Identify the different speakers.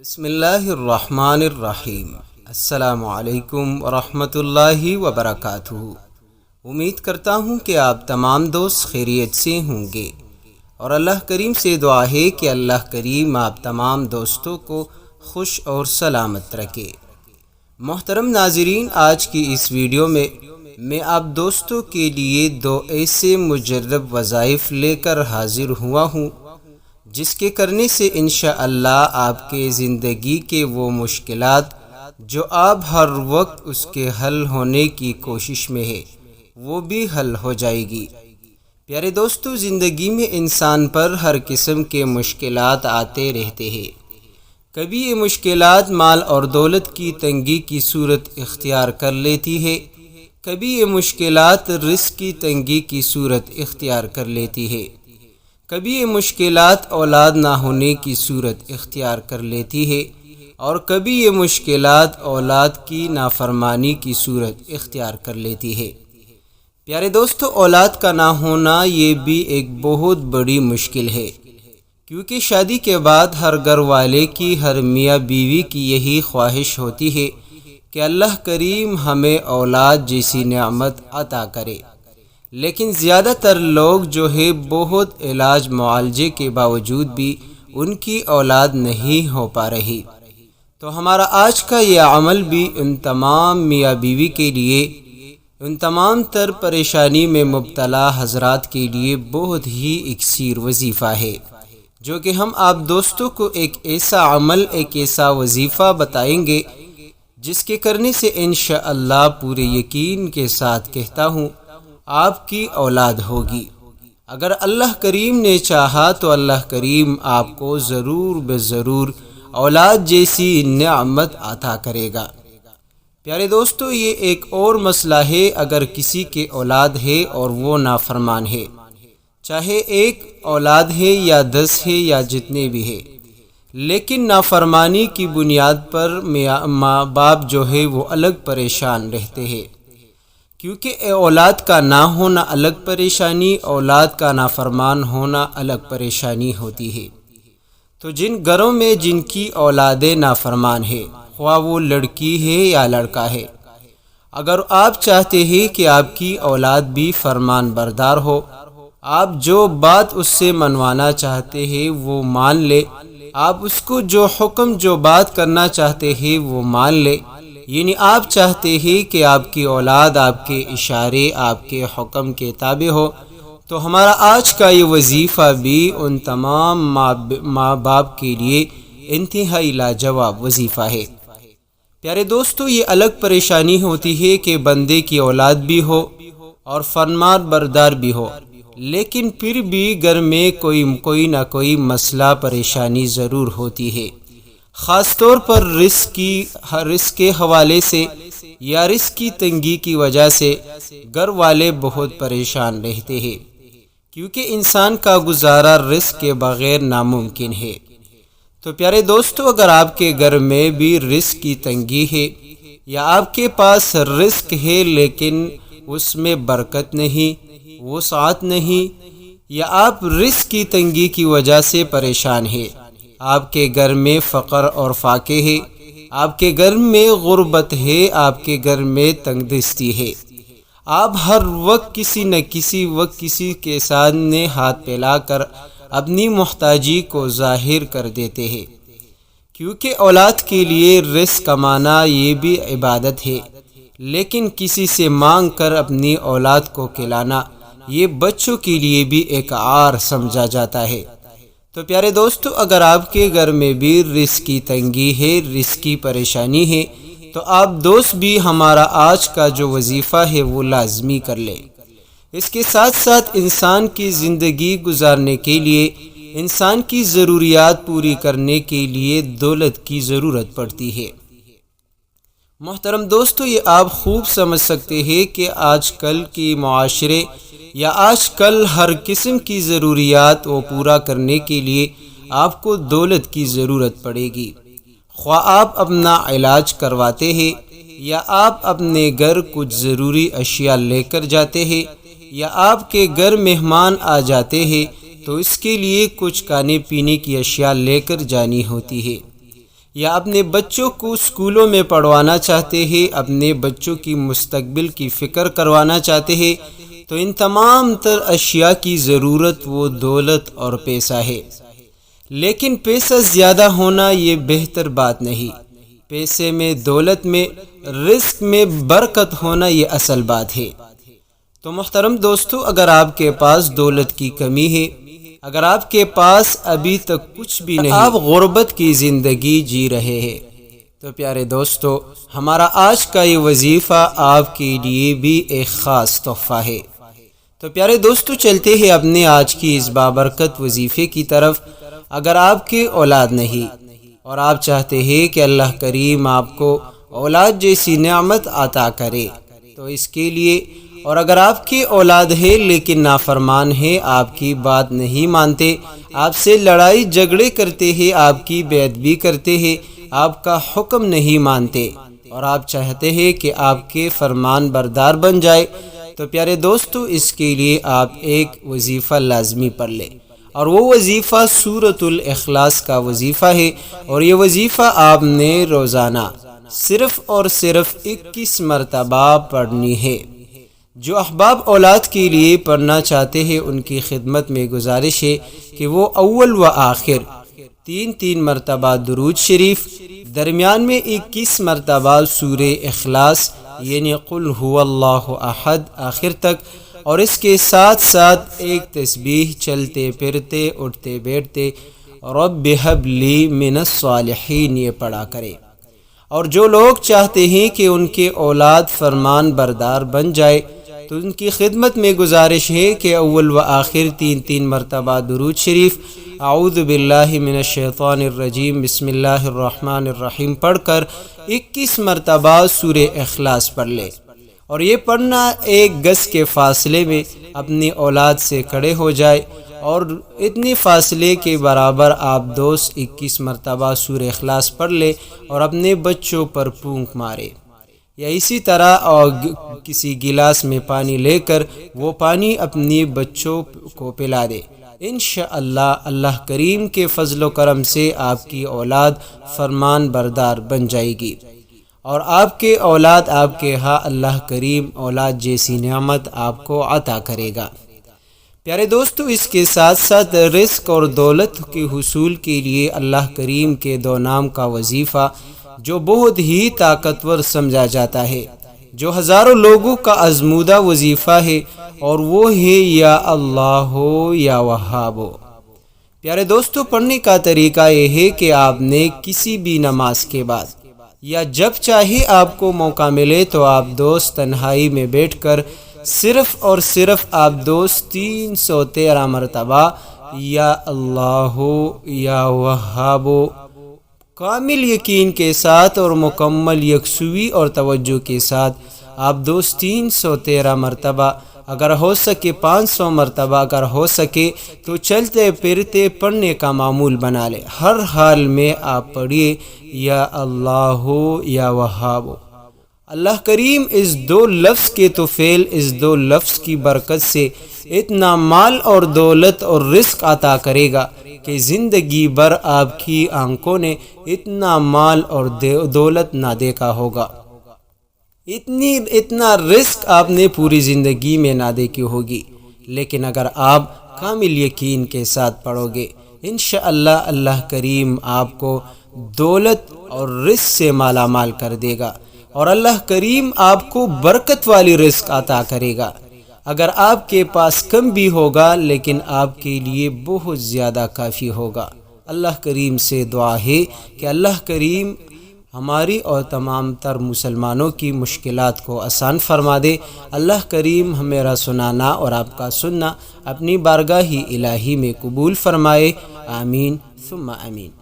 Speaker 1: بسم اللہ الرحمن الرحیم۔ السلام علیکم ورحمۃ اللہ وبرکاتہ۔ امید کرتا ہوں کہ آپ تمام دوست خیریت سے ہوں گے اور اللہ کریم سے دعا ہے کہ اللہ کریم آپ تمام دوستوں کو خوش اور سلامت رکھے۔ محترم ناظرین، آج کی اس ویڈیو میں آپ دوستوں کے لیے دو ایسے مجرب وظائف لے کر حاضر ہوا ہوں جس کے کرنے سے انشاءاللہ آپ کے زندگی کے وہ مشکلات جو آپ ہر وقت اس کے حل ہونے کی کوشش میں ہے وہ بھی حل ہو جائے گی۔ پیارے دوستو، زندگی میں انسان پر ہر قسم کے مشکلات آتے رہتے ہیں۔ کبھی یہ مشکلات مال اور دولت کی تنگی کی صورت اختیار کر لیتی ہے، کبھی یہ مشکلات رزق کی تنگی کی صورت اختیار کر لیتی ہے، کبھی یہ مشکلات اولاد نہ ہونے کی صورت اختیار کر لیتی ہے، اور کبھی یہ مشکلات اولاد کی نافرمانی کی صورت اختیار کر لیتی ہے۔ پیارے دوستو، اولاد کا نہ ہونا یہ بھی ایک بہت بڑی مشکل ہے، کیونکہ شادی کے بعد ہر گھر والے کی، ہر میاں بیوی کی یہی خواہش ہوتی ہے کہ اللہ کریم ہمیں اولاد جیسی نعمت عطا کرے، لیکن زیادہ تر لوگ جو ہے بہت علاج معالجے کے باوجود بھی ان کی اولاد نہیں ہو پا رہی۔ تو ہمارا آج کا یہ عمل بھی ان تمام میاں بیوی کے لیے، ان تمام تر پریشانی میں مبتلا حضرات کے لیے بہت ہی اکثیر وظیفہ ہے، جو کہ ہم آپ دوستوں کو ایک ایسا عمل، ایک ایسا وظیفہ بتائیں گے جس کے کرنے سے انشاءاللہ پورے یقین کے ساتھ کہتا ہوں آپ کی اولاد ہوگی۔ اگر اللہ کریم نے چاہا تو اللہ کریم آپ کو ضرور بضرور اولاد جیسی نعمت عطا کرے گا۔ پیارے دوستو، یہ ایک اور مسئلہ ہے، اگر کسی کے اولاد ہے اور وہ نافرمان ہے، چاہے ایک اولاد ہے یا 10 ہے یا جتنے بھی ہے، لیکن نافرمانی کی بنیاد پر ماں باپ جو ہے وہ الگ پریشان رہتے ہیں، کیونکہ اولاد کا نہ ہونا الگ پریشانی، اولاد کا نافرمان ہونا الگ پریشانی ہوتی ہے۔ تو جن گھروں میں جن کی اولادیں نافرمان ہے، خواہ وہ لڑکی ہے یا لڑکا ہے، اگر آپ چاہتے ہیں کہ آپ کی اولاد بھی فرمان بردار ہو، آپ جو بات اس سے منوانا چاہتے ہیں وہ مان لے، آپ اس کو جو حکم، جو بات کرنا چاہتے ہیں وہ مان لے، یعنی آپ چاہتے ہیں کہ آپ کی اولاد آپ کے اشارے، آپ کے حکم کے تابع ہو، تو ہمارا آج کا یہ وظیفہ بھی ان تمام ماں باپ کے لیے انتہائی لاجواب وظیفہ ہے۔ پیارے دوستو، یہ الگ پریشانی ہوتی ہے کہ بندے کی اولاد بھی ہو اور فرمان بردار بھی ہو، لیکن پھر بھی گھر میں کوئی نہ کوئی مسئلہ، پریشانی ضرور ہوتی ہے، خاص طور پر رزق کے حوالے سے یا رزق کی تنگی کی وجہ سے گھر والے بہت پریشان رہتے ہیں، کیونکہ انسان کا گزارا رزق کے بغیر ناممکن ہے۔ تو پیارے دوستو، اگر آپ کے گھر میں بھی رزق کی تنگی ہے یا آپ کے پاس رزق ہے لیکن اس میں برکت نہیں، وسعت نہیں، یا آپ رزق کی تنگی کی وجہ سے پریشان ہیں، آپ کے گھر میں فقر اور فاقے ہے، آپ کے گھر میں غربت ہے، آپ کے گھر میں تنگ دستی ہے، آپ ہر وقت کسی نہ کسی وقت کسی کے سامنے ہاتھ پھیلا کر اپنی محتاجی کو ظاہر کر دیتے ہیں، کیونکہ اولاد کے لیے رزق کمانا یہ بھی عبادت ہے، لیکن کسی سے مانگ کر اپنی اولاد کو کھلانا یہ بچوں کے لیے بھی ایک عار سمجھا جاتا ہے۔ تو پیارے دوستو، اگر آپ کے گھر میں بھی رزق کی تنگی ہے، رزق کی پریشانی ہے، تو آپ دوست بھی ہمارا آج کا جو وظیفہ ہے وہ لازمی کر لیں۔ اس کے ساتھ ساتھ انسان کی زندگی گزارنے کے لیے، انسان کی ضروریات پوری کرنے کے لیے دولت کی ضرورت پڑتی ہے۔ محترم دوستو، یہ آپ خوب سمجھ سکتے ہیں کہ آج کل کے معاشرے یا آج کل ہر قسم کی ضروریات کو پورا کرنے کے لیے آپ کو دولت کی ضرورت پڑے گی، خواہ آپ اپنا علاج کرواتے ہیں یا آپ اپنے گھر کچھ ضروری اشیاء لے کر جاتے ہیں، یا آپ کے گھر مہمان آ جاتے ہیں تو اس کے لیے کچھ کھانے پینے کی اشیاء لے کر جانی ہوتی ہے، یا اپنے بچوں کو اسکولوں میں پڑھوانا چاہتے ہیں، اپنے بچوں کی مستقبل کی فکر کروانا چاہتے ہیں، تو ان تمام تر اشیاء کی ضرورت وہ دولت اور پیسہ ہے۔ لیکن پیسہ زیادہ ہونا یہ بہتر بات نہیں، پیسے میں، دولت میں، رزق میں برکت ہونا یہ اصل بات ہے۔ تو محترم دوستو، اگر آپ کے پاس دولت کی کمی ہے، اگر آپ کے پاس ابھی تک کچھ بھی نہیں، آپ غربت کی زندگی جی رہے ہیں، تو پیارے دوستو، ہمارا آج کا یہ وظیفہ آپ کے لیے بھی ایک خاص تحفہ ہے۔ تو پیارے دوستو، چلتے ہیں اپنے آج کی اس بابرکت وظیفے کی طرف۔ اگر آپ کے اولاد نہیں اور آپ چاہتے ہیں کہ اللہ کریم آپ کو اولاد جیسی نعمت عطا کرے، تو اس کے لیے، اور اگر آپ کی اولاد ہے لیکن نافرمان ہے، آپ کی بات نہیں مانتے، آپ سے لڑائی جھگڑے کرتے ہیں، آپ کی بے ادبی کرتے ہیں، آپ کا حکم نہیں مانتے، اور آپ چاہتے ہیں کہ آپ کے فرمان بردار بن جائے، تو پیارے دوستو، اس کے لیے آپ ایک وظیفہ لازمی پڑھ لیں، اور وہ وظیفہ سورۃ الاخلاص کا وظیفہ ہے، اور یہ وظیفہ آپ نے روزانہ صرف اور صرف 21 مرتبہ پڑھنی ہے۔ جو احباب اولاد کے لیے پڑھنا چاہتے ہیں، ان کی خدمت میں گزارش ہے کہ وہ اول و آخر 3 مرتبہ درود شریف، درمیان میں 21 مرتبہ سورہ اخلاص یعنی قل هو اللہ احد آخر تک، اور اس کے ساتھ ساتھ ایک تسبیح چلتے پھرتے اٹھتے بیٹھتے رب ہب لی من الصالحین یہ پڑھا کرے۔ اور جو لوگ چاہتے ہیں کہ ان کے اولاد فرمان بردار بن جائے، تو ان کی خدمت میں گزارش ہے کہ اول و آخر 3 مرتبہ درود شریف، اعوذ باللہ من الشیطان الرجیم، بسم اللہ الرحمن الرحیم پڑھ کر 21 مرتبہ سورہ اخلاص پڑھ لے، اور یہ پڑھنا 1 گز کے فاصلے میں اپنی اولاد سے کھڑے ہو جائے، اور اتنی فاصلے کے برابر آپ دوست 21 مرتبہ سورہ اخلاص پڑھ لے اور اپنے بچوں پر پھونک مارے، یا اسی طرح اور کسی گلاس میں پانی لے کر وہ پانی اپنے بچوں کو پلا دے۔ انشاءاللہ اللہ کریم کے فضل و کرم سے آپ کی اولاد فرمان بردار بن جائے گی، اور آپ کے اولاد آپ کے ہاں اللہ کریم اولاد جیسی نعمت آپ کو عطا کرے گا۔ پیارے دوستو، اس کے ساتھ ساتھ رزق اور دولت کے حصول کے لیے اللہ کریم کے 2 نام کا وظیفہ جو بہت ہی طاقتور سمجھا جاتا ہے، جو ہزاروں لوگوں کا آزمودہ وظیفہ ہے، اور وہ ہے یا اللہ یا وہاب۔ پیارے دوستو، پڑھنے کا طریقہ یہ ہے کہ آپ نے کسی بھی نماز کے بعد یا جب چاہے آپ کو موقع ملے تو آپ دوست تنہائی میں بیٹھ کر صرف اور صرف آپ دوست 313 مرتبہ یا اللہ یا وہاب کامل یقین کے ساتھ اور مکمل یکسوئی اور توجہ کے ساتھ آپ دوست 313 مرتبہ، اگر ہو سکے 500 مرتبہ، اگر ہو سکے تو چلتے پھرتے پڑھنے کا معمول بنا لے۔ ہر حال میں آپ پڑھیے یا اللہ یا وہاب۔ اللہ کریم اس 2 لفظ کے طفیل، اس 2 لفظ کی برکت سے اتنا مال اور دولت اور رزق عطا کرے گا کہ زندگی بھر آپ کی آنکھوں نے اتنا مال اور دولت نہ دیکھا ہوگا، اتنا رزق آپ نے پوری زندگی میں نہ دیکھی ہوگی۔ لیکن اگر آپ کامل یقین کے ساتھ پڑھو گے، انشاءاللہ اللہ کریم آپ کو دولت اور رزق سے مالا مال کر دے گا، اور اللہ کریم آپ کو برکت والی رزق عطا کرے گا۔ اگر آپ کے پاس کم بھی ہوگا لیکن آپ کے لیے بہت زیادہ کافی ہوگا۔ اللہ کریم سے دعا ہے کہ اللہ کریم ہماری اور تمام تر مسلمانوں کی مشکلات کو آسان فرما دے۔ اللہ کریم ہمیرا سنانا اور آپ کا سننا اپنی بارگاہ الہی میں قبول فرمائے، آمین ثم آمین۔